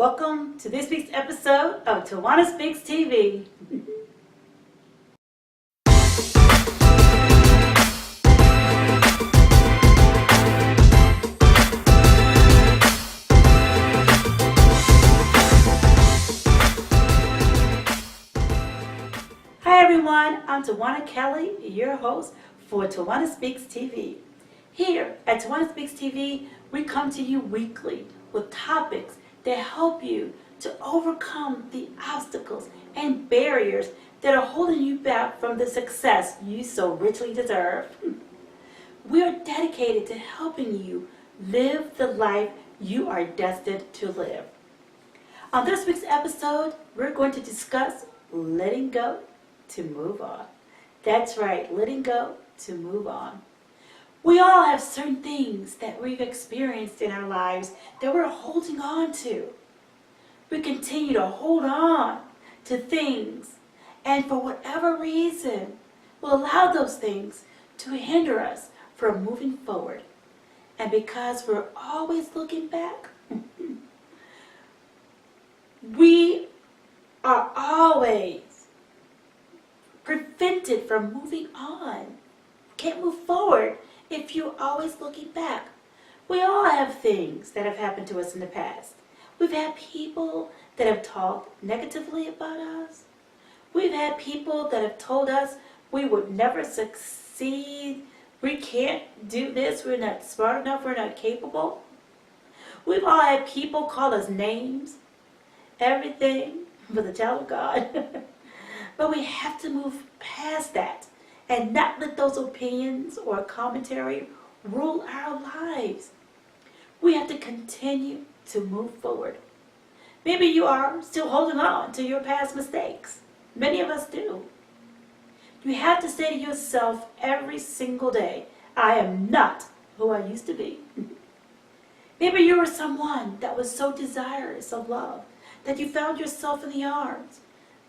Welcome to this week's episode of TawannaSpeaksTV. Hi everyone, I'm Tawanna Kelley, your host for TawannaSpeaksTV. Here at TawannaSpeaksTV, we come to you weekly with topics that help you to overcome the obstacles and barriers that are holding you back from the success you so richly deserve. We are dedicated to helping you live the life you are destined to live. On this week's episode, we're going to discuss letting go to move on. That's right, letting go to move on. We all have certain things that we've experienced in our lives that we're holding on to. We continue to hold on to things, and for whatever reason, we'll allow those things to hinder us from moving forward. And because we're always looking back, we are always prevented from moving on. Can't move forward if you're always looking back. We all have things that have happened to us in the past. We've had people that have talked negatively about us. We've had people that have told us we would never succeed. We can't do this. We're not smart enough. We're not capable. We've all had people call us names. Everything for the child of God. But we have to move past that and not let those opinions or commentary rule our lives. We have to continue to move forward. Maybe you are still holding on to your past mistakes. Many of us do. You have to say to yourself every single day, I am not who I used to be. Maybe you were someone that was so desirous of love that you found yourself in the arms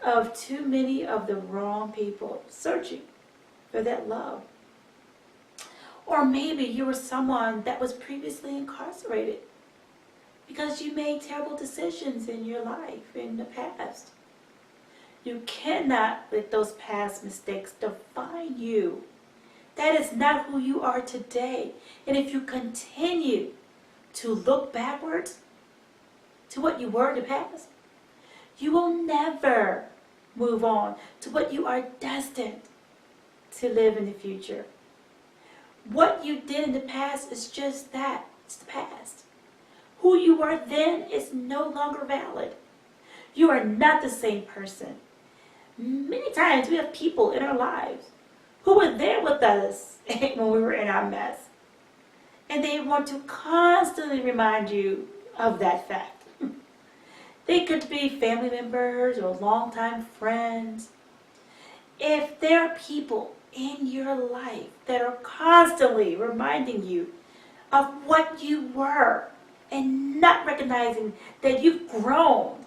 of too many of the wrong people searching for that love. Or maybe you were someone that was previously incarcerated because you made terrible decisions in your life in the past. You cannot let those past mistakes define you. That is not who you are today. And if you continue to look backwards to what you were in the past, you will never move on to what you are destined to live in the future. What you did in the past is just that. It's the past. Who you were then is no longer valid. You are not the same person. Many times we have people in our lives who were there with us when we were in our mess. And they want to constantly remind you of that fact. They could be family members or longtime friends. If there are people in your life that are constantly reminding you of what you were and not recognizing that you've grown,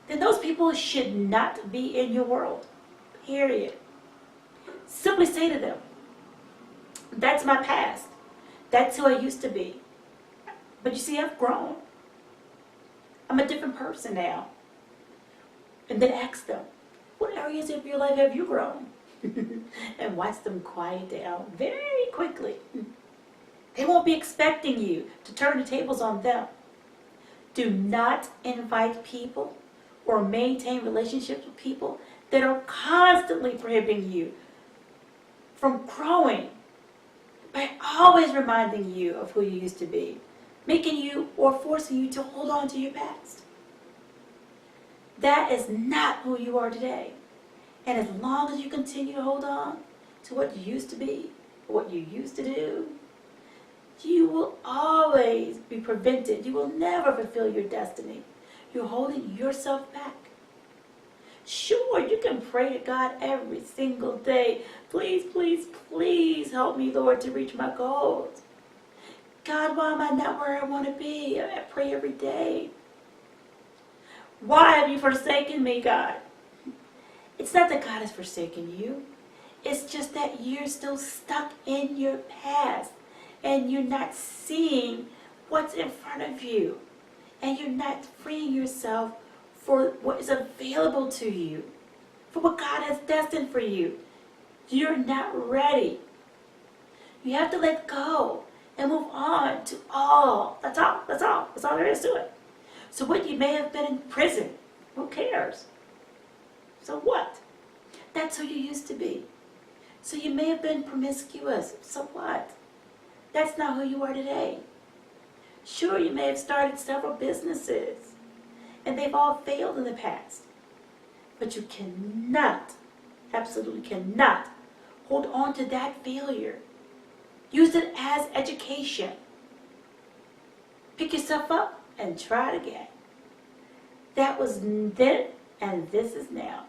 then those people should not be in your world. Period. Simply say to them, that's my past. That's who I used to be. But you see, I've grown. I'm a different person now. And then ask them, what areas of your life have you grown? And watch them quiet down very quickly. They won't be expecting you to turn the tables on them. Do not invite people or maintain relationships with people that are constantly prohibiting you from growing by always reminding you of who you used to be, making you or forcing you to hold on to your past. That is not who you are today. And as long as you continue to hold on to what you used to be, what you used to do, you will always be prevented. You will never fulfill your destiny. You're holding yourself back. Sure, you can pray to God every single day. Please, please, please help me, Lord, to reach my goals. God, why am I not where I want to be? I pray every day. Why have you forsaken me, God? It's not that God has forsaken you. It's just that you're still stuck in your past and you're not seeing what's in front of you. and you're not freeing yourself for what is available to you, for what God has destined for you. You're not ready. You have to let go and move on to all. That's all. That's all. That's all there is to it. So what, you may have been in prison. Who cares? So what? That's who you used to be. So you may have been promiscuous. So what? That's not who you are today. Sure, you may have started several businesses, and they've all failed in the past. But you cannot, absolutely cannot, hold on to that failure. Use it as education. Pick yourself up and try it again. That was then, and this is now.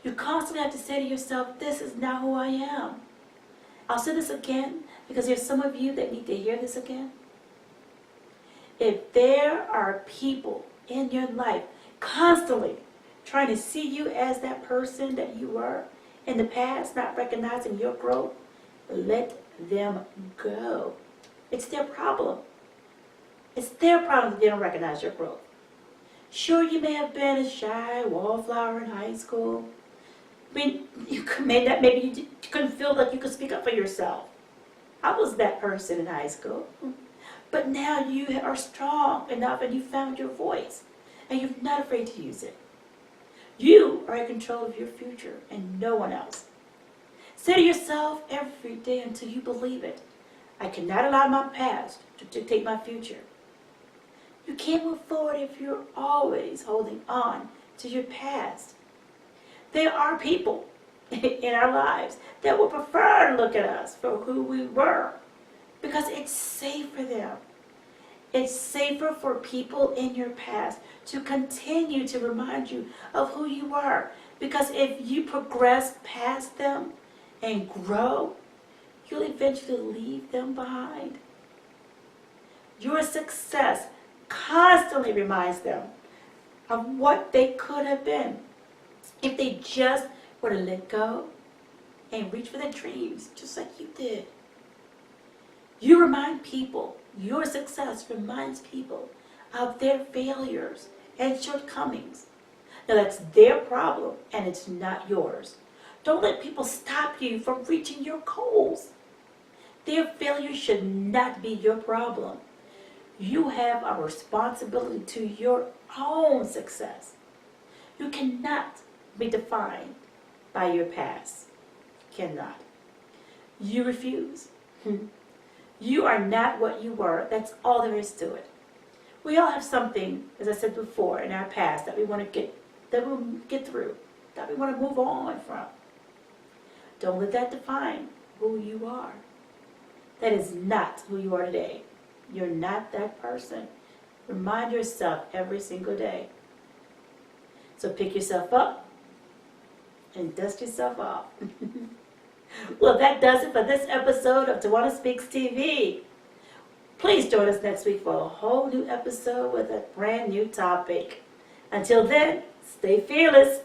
You constantly have to say to yourself, this is not who I am. I'll say this again, because there's some of you that need to hear this again. If there are people in your life constantly trying to see you as that person that you were in the past, not recognizing your growth, let them go. It's their problem. It's their problem that they don't recognize your growth. Sure, you may have been a shy wallflower in high school. I mean, maybe you couldn't feel like you could speak up for yourself. I was that person in high school. But now you are strong enough and you found your voice. And you're not afraid to use it. You are in control of your future and no one else. Say to yourself every day until you believe it, I cannot allow my past to dictate my future. You can't move forward if you're always holding on to your past. There are people in our lives that would prefer to look at us for who we were because it's safe for them. It's safer for people in your past to continue to remind you of who you were, because if you progress past them and grow, you'll eventually leave them behind. Your success constantly reminds them of what they could have been if they just were to let go and reach for their dreams, just like you did. You remind people, your success reminds people of their failures and shortcomings. Now that's their problem and it's not yours. Don't let people stop you from reaching your goals. Their failure should not be your problem. You have a responsibility to your own success. You cannot be defined by your past. Cannot. You refuse. You are not what you were. That's all there is to it. We all have something, as I said before, in our past that we want to get through, that we want to move on from. Don't let that define who you are. That is not who you are today. You're not that person. Remind yourself every single day. So pick yourself up and dust yourself off. Well, that does it for this episode of Tawanna Speaks TV. Please join us next week for a whole new episode with a brand new topic. Until then, stay fearless.